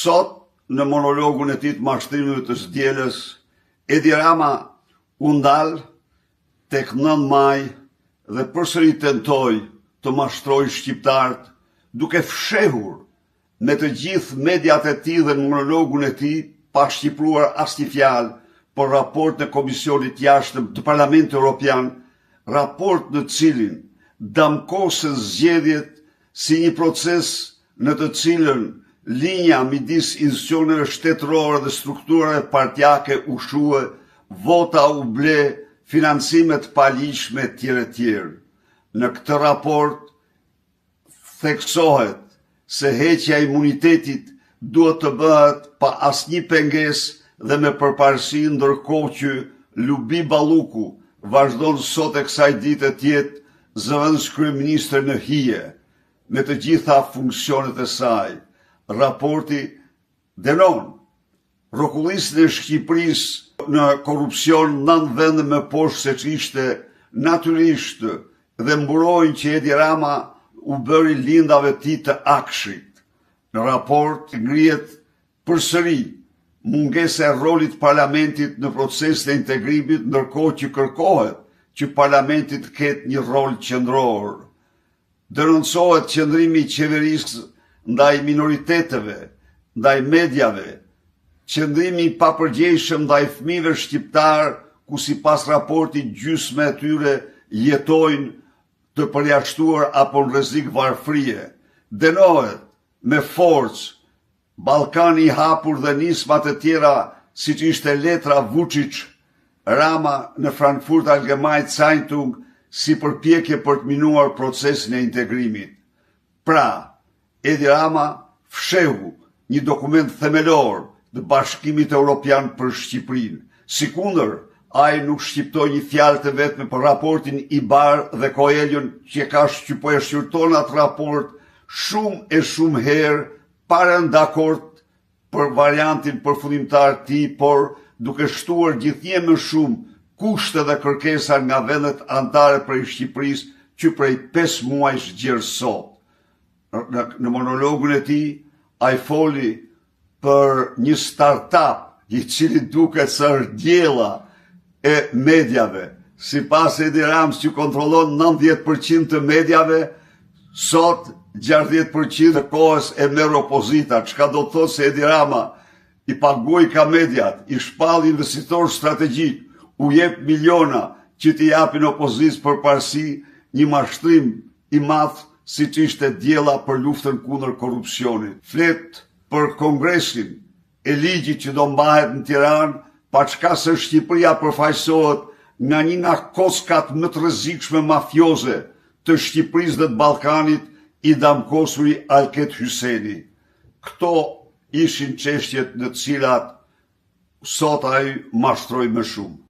Sot, në monologun e tij të mashtrimit të së Edi Rama u ndal tek 9 maj dhe përsëri tentoi të mashtrojë shqiptarët, duke fshehur me të gjithë mediat e tij dhe në monologun e tij pa shqipruar asnjë fjalë por raport në Komisionit Jashtëm të Parlamentit Evropian, raport në cilin damkosen zgjedhjet si një proces në të cilën linja midis institucioneve shtetërore dhe strukturave partijake u shue, vota u ble, financimet paligjshme etj. Në këtë raport theksohet se heqja e imunitetit duhet të bëhet pa asnjë pengesë dhe me përparësi, ndërkohë që Lubi Balluku vazhdon sot e kësaj dite të jetë zëvendës kryeministër në hije me të gjitha funksionet e saj. Raporti denon rrokullisjen e Shqipërisë në korrupsion në 9 vende më poshtë se ç'ishte natyrisht dhe mburojnë që Edi Rama u bëri lindave të tij të Akshit. Në raport ngrihet përsëri mungesa e rolit parlamentit në procesin e integrimit, ndërkohë që kërkohet që parlamenti të ketë një rol qendror. Denoncohet qëndrimi i qeverisë ndaj minoriteteve, ndaj mediave, qëndrimi i papërgjegjshëm ndaj fëmijëve shqiptar, ku sipas raportit gjysmë e tyre jetojnë të përjashtuar apo në rrezik varfërie. Dënohet me forcë Ballkani i hapur dhe nismat e tjera, siç ishte letra Vučić-Rama në Frankfurt Allgemeine Zeitung, si përpjekje për të minuar procesin e integrimit. Pra, Edi Rama fshehu një dokument themelor të Bashkimit Evropian për Shqipërinë. Sikundër, ai nuk shqiptoi një fjalë të vetme për raportin Ibar dhe Coelhon, që ka shqipoj shqyrton atë raport shumë herë, parën dakord për variantin përfundimtar të tij, por duke shtuar gjithnjë më shumë kushte dhe kërkesa nga vendet anëtare prej Shqipërisë, që prej 5 muajsh gjerë sot. Në monologun e tij, ai foli për një startup i cili duket se është diella e mediave. Sipas Edi Ramës, që kontrollon 90% të mediave, sot 60% të kohës e merr opozita, çka do të thotë se Edi Rama i paguaj ka mediat, i shpall investitor strategjik, u jep miliona që t'i japin opozitës përparësi një mashtrim i madh siç ishte diella për luftën kundër korrupsionit. Flet për kongresin e ligjit që do mbahet në Tiranë, pa çka se Shqipëria përfaqësohet nga një nga kockat më të rrezikshme mafioze të Shqipërisë dhe të Ballkanit, i damkosuri Alket Hyseni. Këto ishin çështjet në të cilat sot ai mashtroi më shumë.